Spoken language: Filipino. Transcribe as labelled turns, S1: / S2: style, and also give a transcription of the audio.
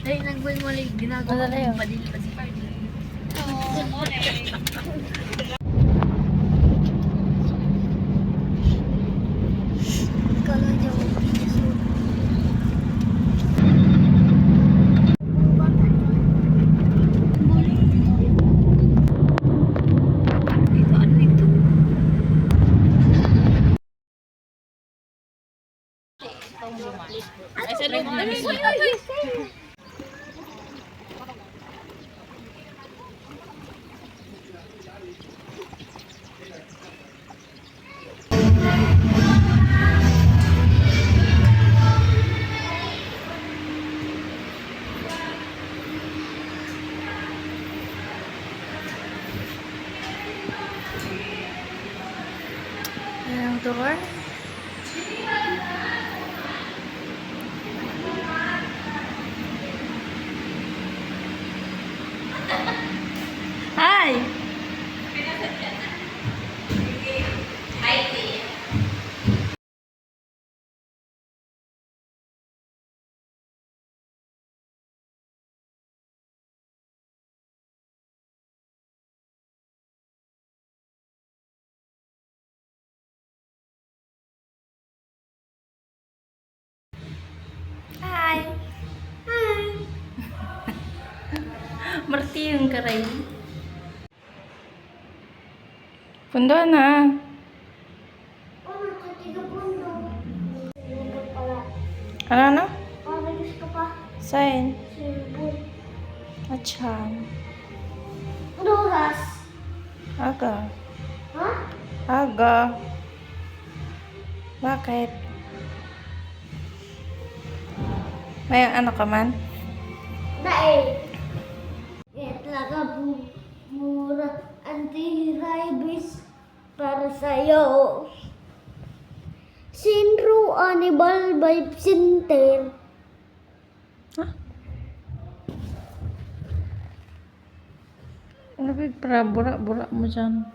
S1: Ay, nagbuhin mo lang ginagawa ko yung padil pa si Pardy.
S2: Oo, morning.
S1: Ikaw lang dyan mo video. Ito, ano ito?
S2: Ay, sa loob na mismo.
S1: Yan ang door. Hi! Hi! Hi! Martiyong karay. Pundo na. Ano na? Saan? Achan.
S3: Oras.
S1: Aga.
S3: Ha?
S1: Aga. Bakit? May ano ka man?
S3: Dahil. Talaga mura anti-rabies para sa'yo. Sinro Animal Vibe Center.
S1: Ha? Ano ba para bura-bura mo dyan?